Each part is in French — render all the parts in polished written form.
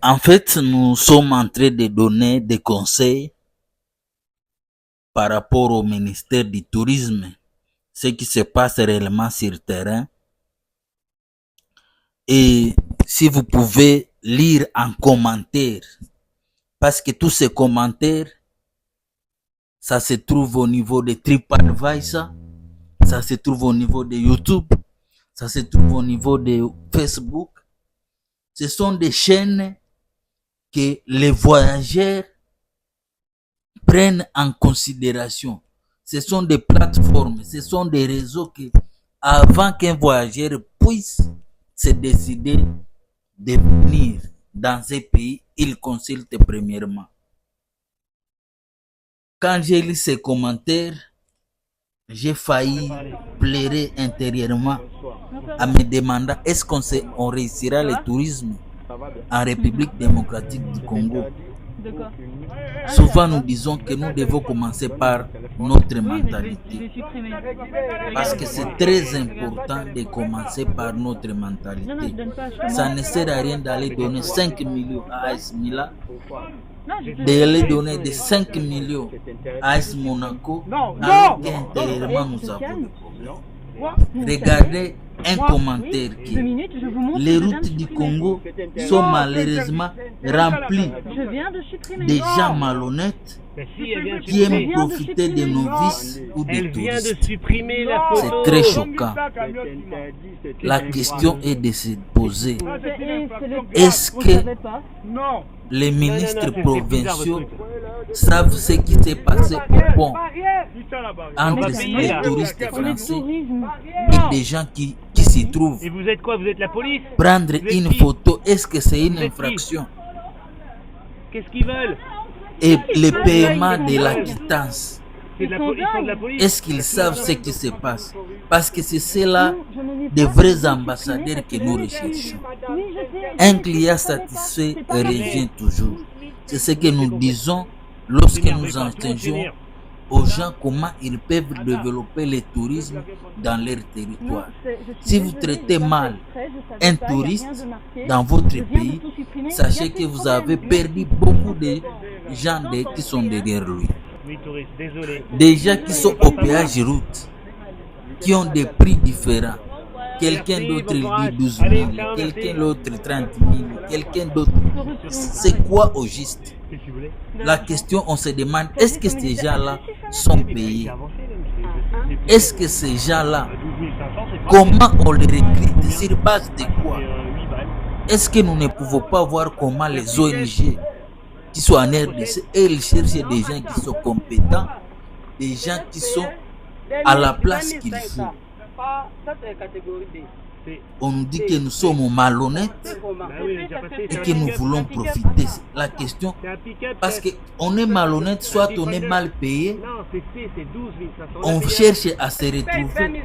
En fait, nous sommes en train de donner des conseils par rapport au ministère du Tourisme, ce qui se passe réellement sur le terrain. Et si vous pouvez lire en commentaire, parce que tous ces commentaires, ça se trouve au niveau de TripAdvisor, ça se trouve au niveau de YouTube, ça se trouve au niveau de Facebook. Ce sont des chaînes que les voyageurs prennent en considération. Ce sont des plateformes, ce sont des réseaux que, avant qu'un voyageur puisse se décider de venir dans un pays, il consulte premièrement. Quand j'ai lu ces commentaires, j'ai failli pleurer intérieurement en me demandant est-ce qu'on réussira le tourisme en République démocratique du Congo. Souvent nous disons que nous devons commencer par notre mentalité. Parce que c'est très important de commencer par notre mentalité. Ça ne sert à rien d'aller donner 5 millions à AS Milan, d'aller donner des 5 millions à AS Monaco, alors qu'intérieurement nous avons des problèmes. Regardez un commentaire qui les routes du Congo sont malheureusement remplies de gens malhonnêtes qui aiment profiter des novices ou des touristes. C'est très choquant. La question est de se poser, est-ce que les ministres provinciaux savent ce qui s'est passé au pont entre les touristes français et des gens qui s'y trouvent? Et vous êtes quoi? Vous êtes la police? Prendre une photo, est-ce que c'est une infraction? Qu'est-ce qu'ils veulent? Et le paiement de la quittance, Ils sont de la police. est-ce qu'ils savent ce qui se passe? Parce que c'est cela des vrais ambassadeurs que nous recherchons. Un client satisfait revient toujours. C'est ce que nous disons lorsque nous enseignons aux gens comment ils peuvent développer le tourisme dans leur territoire. Si vous traitez mal un touriste dans votre pays, sachez que vous avez perdu beaucoup de gens qui sont derrière lui. Oui, touriste, désolé. Des gens qui sont au péage route, qui ont des prix différents. Quelqu'un d'autre dit 12 000, quelqu'un d'autre 30 000, quelqu'un d'autre. C'est quoi au juste? La question, on se demande, est-ce que ces gens-là sont payés? Est-ce que ces gens-là, comment on les recrute? Sur base de quoi? Est-ce que nous ne pouvons pas voir comment les ONG qui sont en RDC, ils cherchent des gens qui sont compétents, des gens qui sont à la place qu'il faut? On nous dit que nous sommes malhonnêtes et que nous voulons profiter. La question, parce qu'on est malhonnête, soit on est mal payé, on cherche à se retrouver.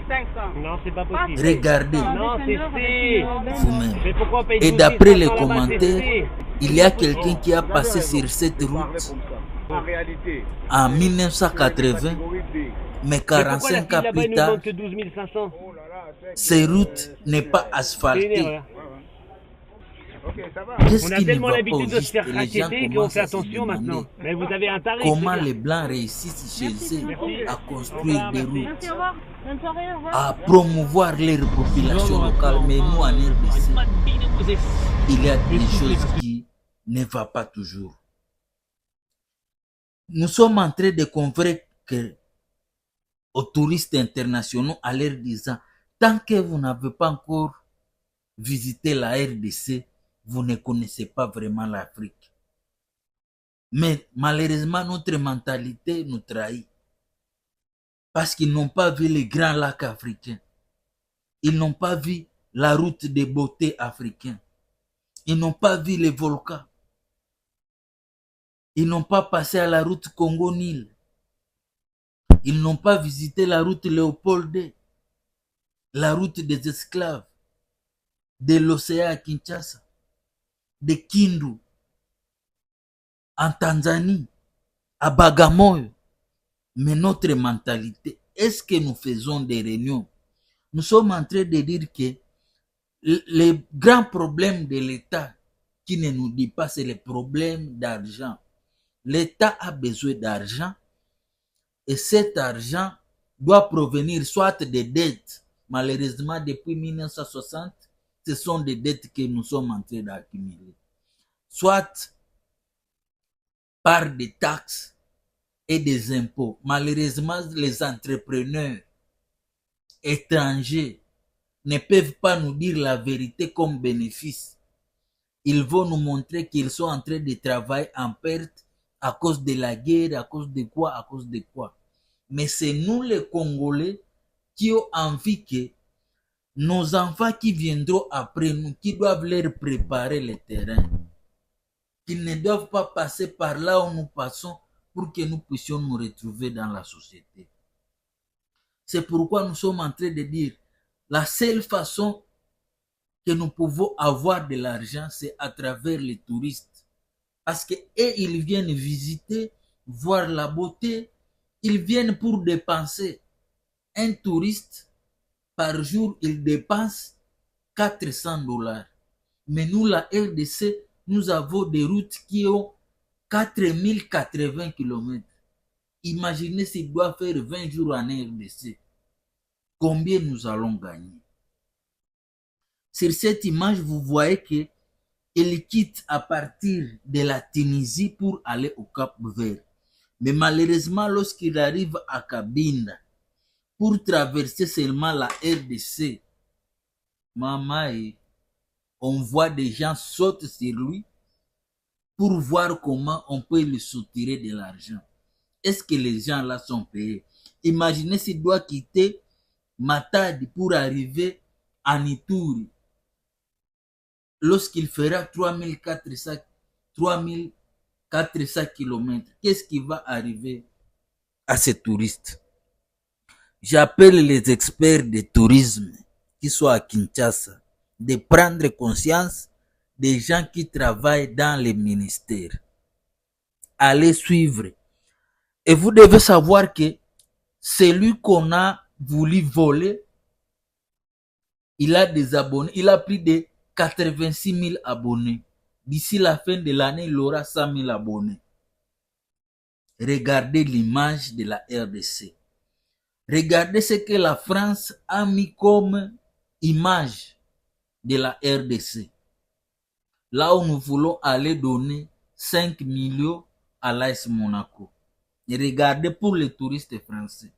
Non, c'est pas possible. Regardez Non, c'est vous-même. Mais pourquoi on paye Et 12 d'après les 500 là-bas, commentaires, il y a quelqu'un qui a passé sur cette route en 1980, mais 45 ans plus tard, que 12 500. ces routes n'est pas asphaltées. On Qu'est-ce a qui ne tellement va pas l'habitude au de se juste? faire Les gens raqueter qu'on commencent fait à se attention demander maintenant. Mais vous avez un tarif. comment c'est les bien. Blancs réussissent chez eux à construire des routes, Merci, au revoir. Bonne soirée, au revoir. à promouvoir leur population locale. Mais nous, en RDC, il y a des choses qui ne vont pas toujours. Nous sommes en train de convaincre aux touristes internationaux en leur disant, tant que vous n'avez pas encore visité la RDC, vous ne connaissez pas vraiment l'Afrique. Mais malheureusement, notre mentalité nous trahit. Parce qu'ils n'ont pas vu les grands lacs africains. Ils n'ont pas vu la route de beauté africaine. Ils n'ont pas vu les volcans. Ils n'ont pas passé à la route Congo-Nil. Ils n'ont pas visité la route Léopold, la route des esclaves, de l'océan à Kinshasa, de Kindu, en Tanzanie, à Bagamoyo. Mais notre mentalité, est-ce que nous faisons des réunions? Nous sommes en train de dire que les grands problèmes de l'État, qui ne nous dit pas, c'est le problème d'argent. L'État a besoin d'argent et cet argent doit provenir soit des dettes. Malheureusement, depuis 1960, ce sont des dettes que nous sommes en train d'accumuler. Soit par des taxes et des impôts. Malheureusement, les entrepreneurs étrangers ne peuvent pas nous dire la vérité comme bénéfice. Ils vont nous montrer qu'ils sont en train de travailler en perte à cause de la guerre, à cause de quoi, à cause de quoi. Mais c'est nous les Congolais qui ont envie que nos enfants qui viendront après nous, qui doivent leur préparer le terrain, qu'ils ne doivent pas passer par là où nous passons pour que nous puissions nous retrouver dans la société. C'est pourquoi nous sommes en train de dire, la seule façon que nous pouvons avoir de l'argent, c'est à travers les touristes. Parce que ils viennent visiter, voir la beauté, ils viennent pour dépenser. Un touriste, par jour, il dépense 400 $. Mais nous, la RDC, nous avons des routes qui ont 4080 km. Imaginez s'il doit faire 20 jours en RDC. Combien nous allons gagner? Sur cette image, vous voyez que il quitte à partir de la Tunisie pour aller au Cap-Vert. Mais malheureusement, lorsqu'il arrive à Cabinda, pour traverser seulement la RDC, on voit des gens sauter sur lui pour voir comment on peut lui soutirer de l'argent. Est-ce que les gens là sont payés? Imaginez s'il doit quitter Matadi pour arriver à Ituri. Lorsqu'il fera 3400 km, qu'est-ce qui va arriver à ces touristes? J'appelle les experts de tourisme qui sont à Kinshasa de prendre conscience des gens qui travaillent dans les ministères. Allez suivre. Et vous devez savoir que celui qu'on a voulu voler, il a des abonnés, il a plus de 86 000 abonnés. D'ici la fin de l'année, il aura 100 000 abonnés. Regardez l'image de la RDC. Regardez ce que la France a mis comme image de la RDC. Là où nous voulons aller donner 5 millions à l'AS Monaco. Et regardez pour les touristes français.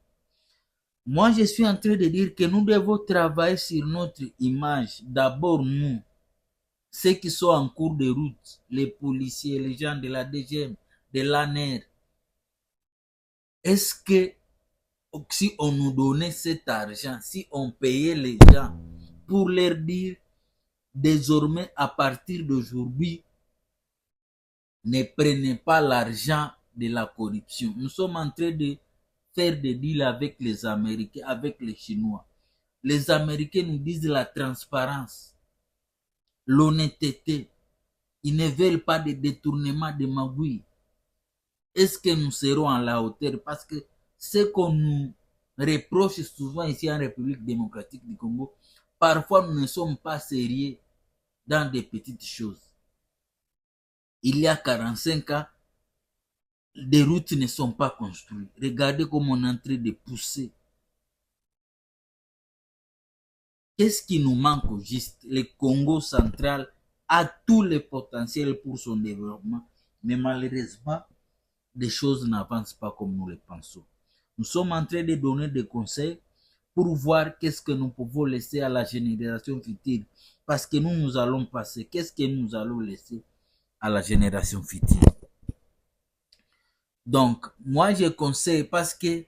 Moi, je suis en train de dire que nous devons travailler sur notre image. D'abord, nous, ceux qui sont en cours de route, les policiers, les gens de la DGM, de l'ANER. Est-ce que si on nous donnait cet argent, si on payait les gens pour leur dire désormais à partir d'aujourd'hui, ne prenez pas l'argent de la corruption. Nous sommes en train de faire des deals avec les Américains, avec les Chinois. Les Américains nous disent la transparence, l'honnêteté. Ils ne veulent pas de détournement de magouilles. Est-ce que nous serons à la hauteur? Parce que ce qu'on nous reproche souvent ici en République démocratique du Congo, parfois nous ne sommes pas sérieux dans des petites choses. Il y a 45 ans, des routes ne sont pas construites. Regardez comment on est en train de pousser. Qu'est-ce qui nous manque au juste? Le Congo central a tout le potentiel pour son développement, mais malheureusement, des choses n'avancent pas comme nous le pensons. Nous sommes en train de donner des conseils pour voir qu'est-ce que nous pouvons laisser à la génération future. Parce que nous allons passer. Qu'est-ce que nous allons laisser à la génération future? Donc, moi je conseille parce que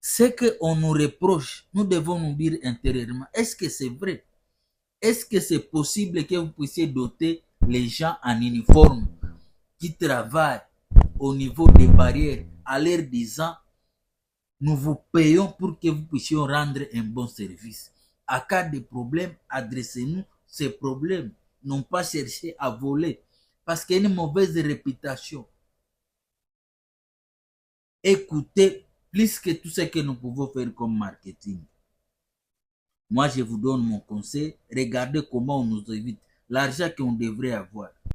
ce qu'on nous reproche, nous devons nous dire intérieurement, est-ce que c'est vrai? Est-ce que c'est possible que vous puissiez doter les gens en uniforme qui travaillent au niveau des barrières en leur disant, nous vous payons pour que vous puissiez rendre un bon service. À cas de problème, adressez-nous ces problèmes. Non pas chercher à voler. Parce qu'il y a une mauvaise réputation. Écoutez plus que tout ce que nous pouvons faire comme marketing. Moi, je vous donne mon conseil. Regardez comment on nous évite. l'argent qu'on devrait avoir.